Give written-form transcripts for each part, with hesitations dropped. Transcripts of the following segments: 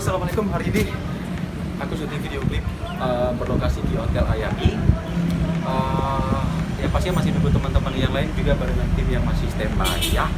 Assalamualaikum. Hari ini aku syuting video klip berlokasi di Hotel Ayani. Ya pastinya masih nunggu teman-teman yang lain juga barengan tim yang masih standby ya.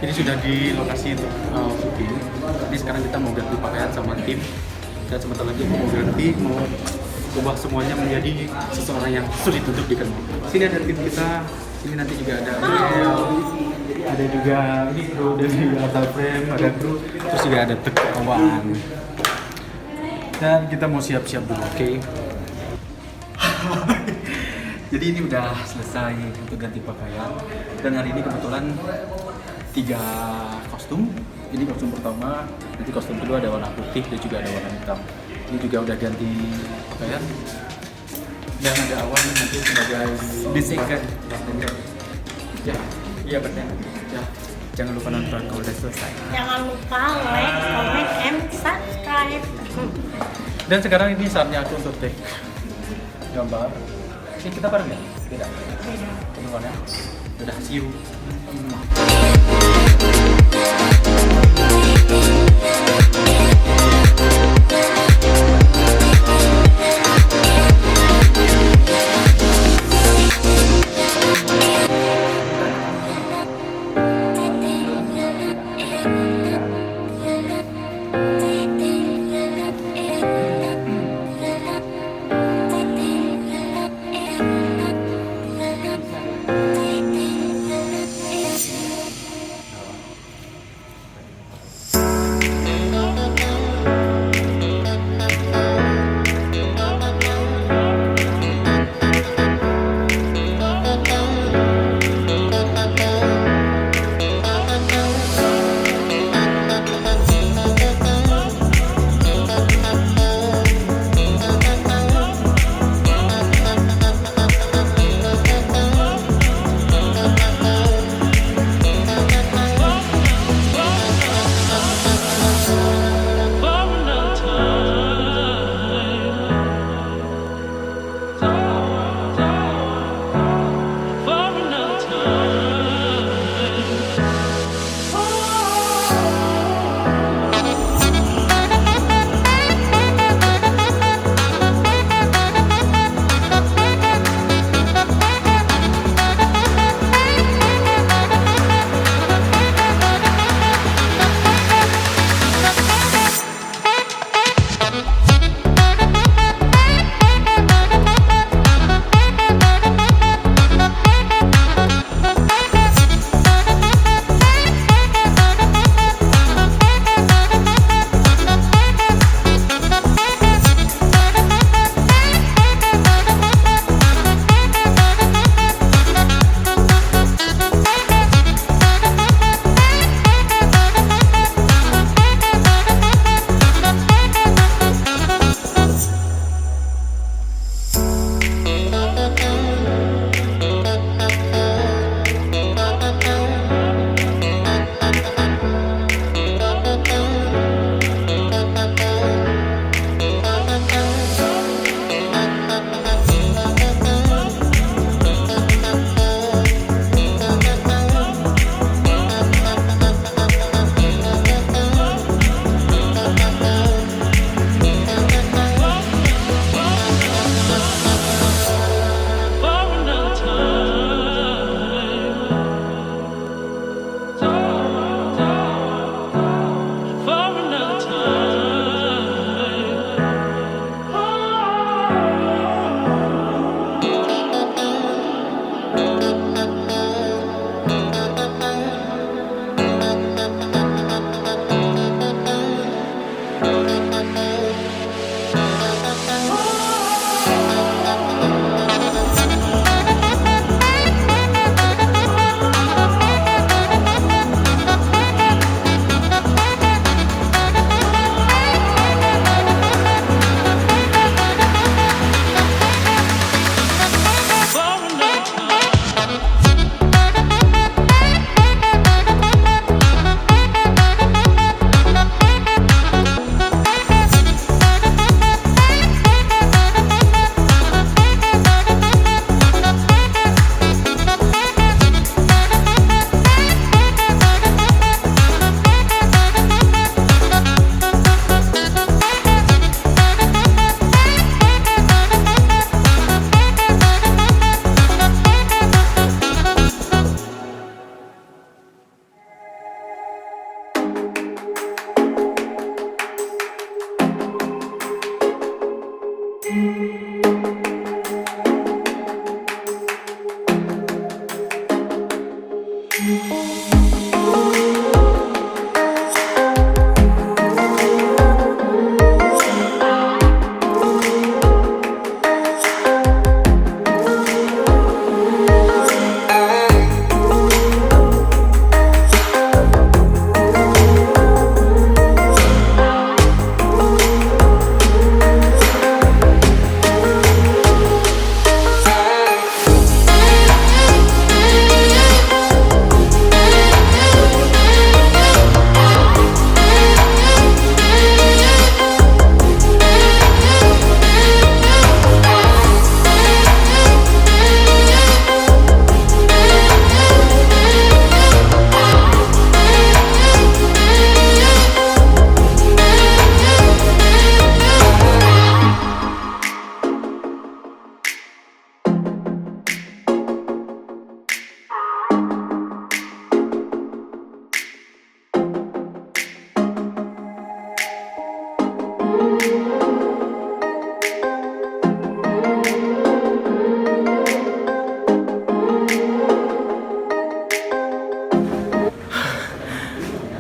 Ini sudah di lokasi untuk syuting. Jadi sekarang kita mau ganti pakaian sama tim. Dan sebentar lagi mau ganti, mau ubah semuanya menjadi seseorang yang sulit untuk dikenal. Sini ada tim kita. Sini nanti juga ada Ria, ada juga ini kru dari Chaplen, ada kru. Terus juga ada Teuku, Awan. Dan kita mau siap-siap dulu, oke? Jadi ini udah selesai untuk ganti pakaian. Dan hari ini kebetulan 3 kostum. Ini kostum pertama, nanti kostum kedua ada warna putih dan juga ada warna hitam. Ini juga udah ganti pakaian. Dan ada Awan nanti sebagai the second. Ya, iya benar. Ya, jangan lupa nonton kalau udah selesai. Jangan lupa like, comment, and subscribe. Dan sekarang ini saatnya aku untuk take gambar. Ini kita bareng ya? Beda. Teman-teman ya. Udah, see you.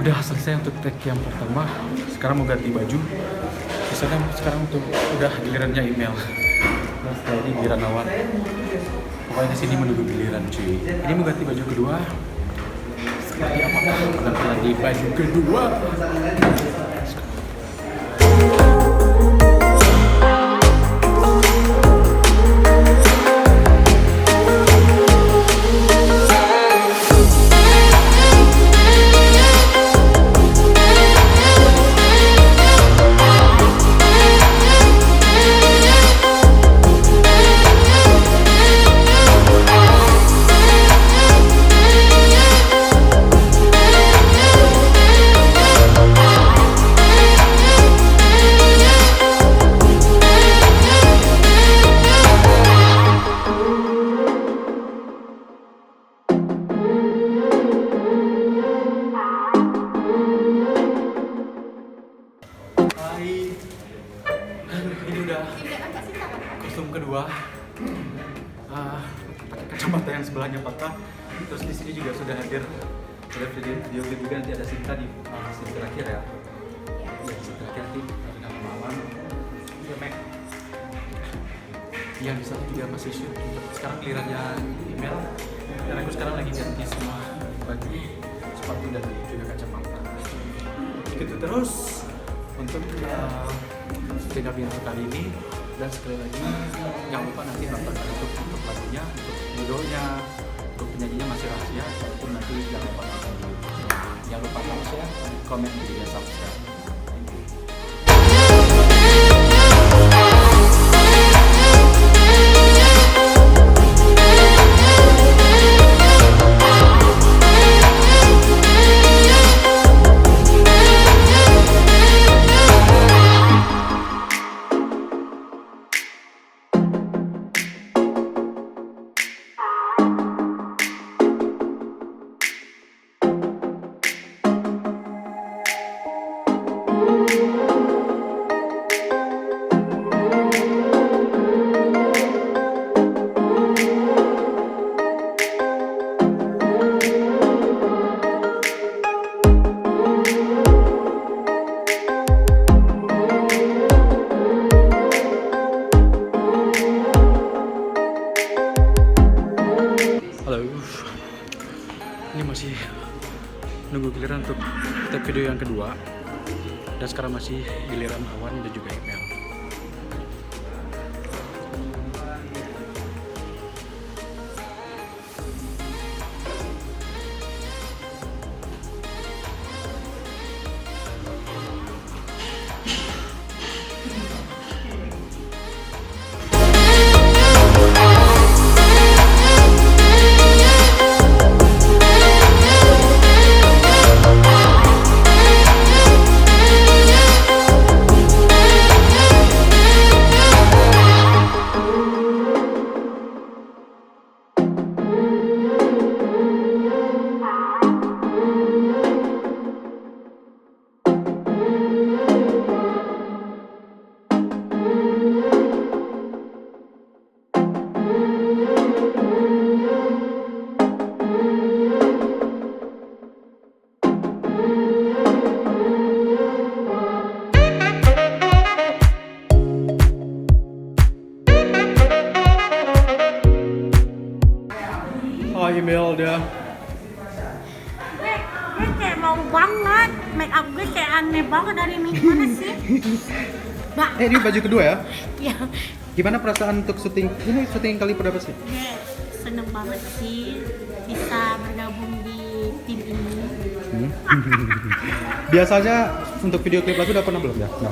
Udah selesai untuk tag yang pertama. Sekarang mau ganti baju. Misalnya sekarang untuk udah gilirannya email. Nah, setelah ini giliran Awan. Pokoknya di sini menunggu giliran cuy. Ini mau ganti baju kedua. Seperti apakah penampilan di baju kedua? Ini udah kostum kedua. Pakai kacamata yang sebelahnya patah. Terus di sini juga sudah hadir video klip juga, nanti ada Cinta di scene terakhir ya. Ya, scene terakhir nanti dengan Awan. Iya, Mek. Yang di sana juga masih shoot. Sekarang gilirannya email. Dan aku sekarang lagi ganti semua baju, sepatu dan juga kacamata. Gitu terus untuk stand yang kali ini. Dan sekali lagi jangan lupa nanti nonton untuk lagunya, untuk videonya, untuk penyanyinya masih rahasia. Walaupun nanti jangan lupa nonton. Jangan lupa share, komen, dan subscribe. Ini masih nunggu giliran untuk tag video yang kedua. Dan sekarang masih giliran Awan dan juga email. Imelda. Gue kayak mau banget. Make up gue kayak aneh banget dari ini. Mana sih? Bah. Ini baju kedua ya? Ya. Gimana perasaan untuk syuting? Ini syuting kali berapa sih? Gue seneng banget sih bisa bergabung di tim ini. Biasanya untuk video klip lagu udah pernah belum ya? No.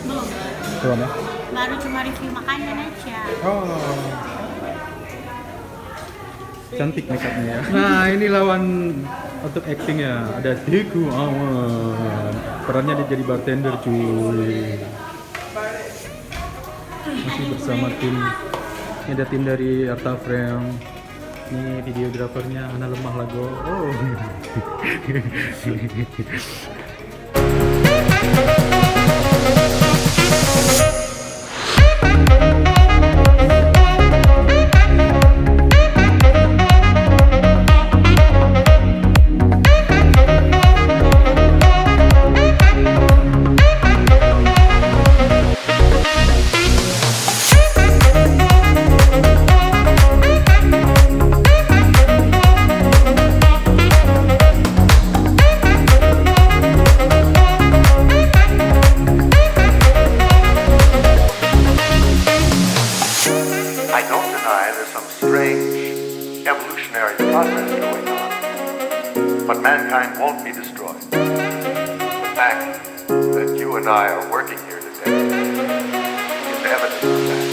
Belum. Belum ya? Baru cuma review makanan aja. Oh. Cantik makeupnya ya. Nah ini lawan untuk actingnya ada Teuku Awan. Perannya dia jadi bartender cuy. Masih bersama tim. Ini ada tim dari Artha Frame. Ini videografernya anak lemah lagu. Oh. But mankind won't be destroyed. The fact that you and I are working here today is evidence of that.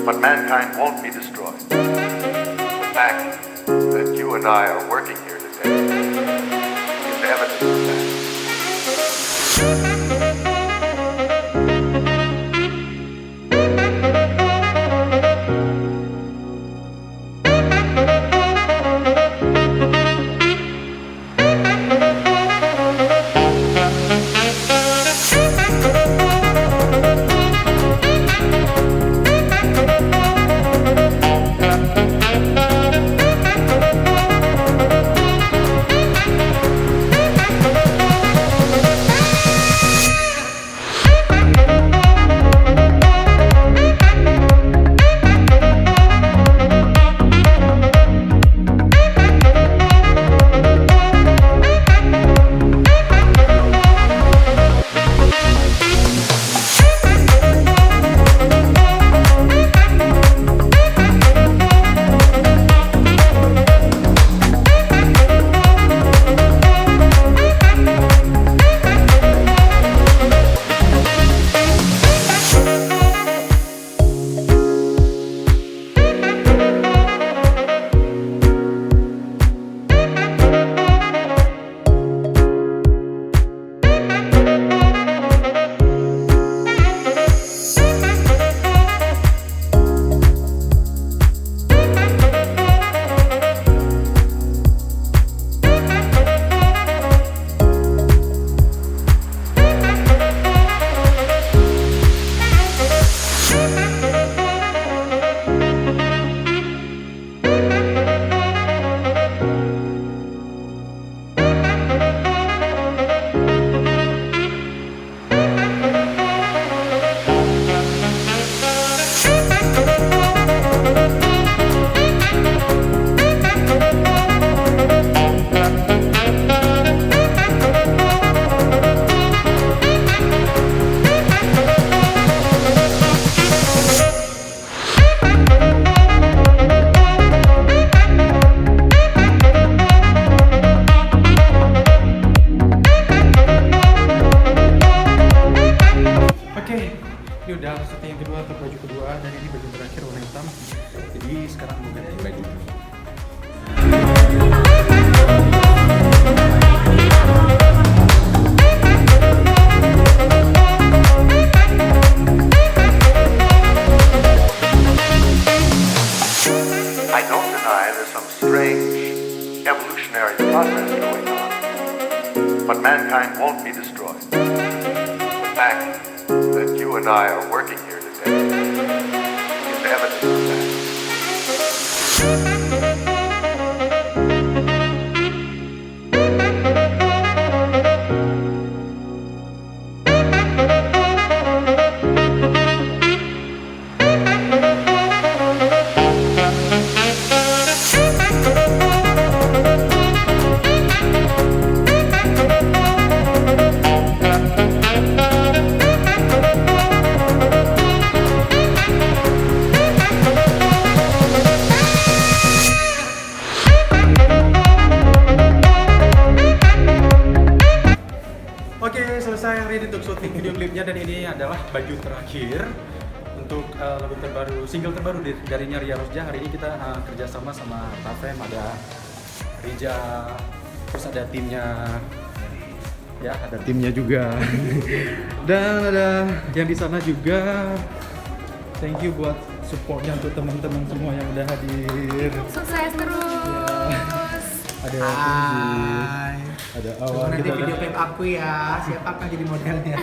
But mankind won't be destroyed. The fact that you and I are working here today is evidence of that. Jadi sekarang mau ganti baju. I don't deny there's some strange evolutionary process going on, but mankind won't be destroyed. The fact that you and I are working here today is evidence of that. Oke, selesai ready untuk syuting video klipnya dan ini adalah baju terakhir untuk lagu terbaru, single terbaru dari Ria Rosja. Hari ini kita kerjasama sama Chaplen, ada Rija, terus ada timnya, ya ada timnya juga, dan ada yang di sana juga. Thank you buat supportnya untuk teman-teman semua yang udah hadir. Sukses terus. Ada ada Tunggu Awan, nanti kita video ada klip aku ya, siapa akan jadi modelnya.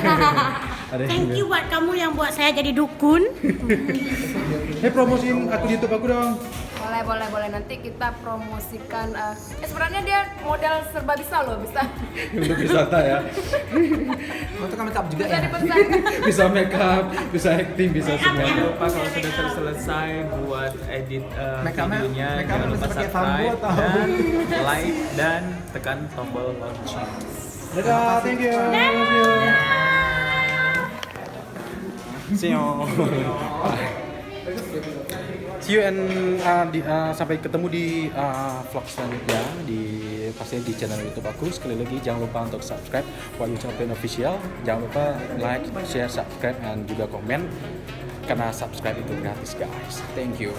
ada Thank you buat kamu yang buat saya jadi dukun. promosiin aku di YouTube aku dong. Boleh nanti kita promosikan. Sebenarnya dia model serba bisa loh, bisa Untuk wisata ya. Untuk make up juga bisa ya. dipesan. Bisa make up, bisa acting, bisa semua. Jangan lupa kalau sudah selesai buat edit videonya, jangan lupa bisa pakai subscribe Sambo atau dan like dan tekan tombol lonceng. Dadah, thank you. See you. See you and sampai ketemu di vlog selanjutnya pastinya di channel YouTube aku. Sekali lagi jangan lupa untuk subscribe Wahyu Chaplen Official. Jangan lupa like, share, subscribe dan juga komen karena subscribe itu gratis guys. Thank you.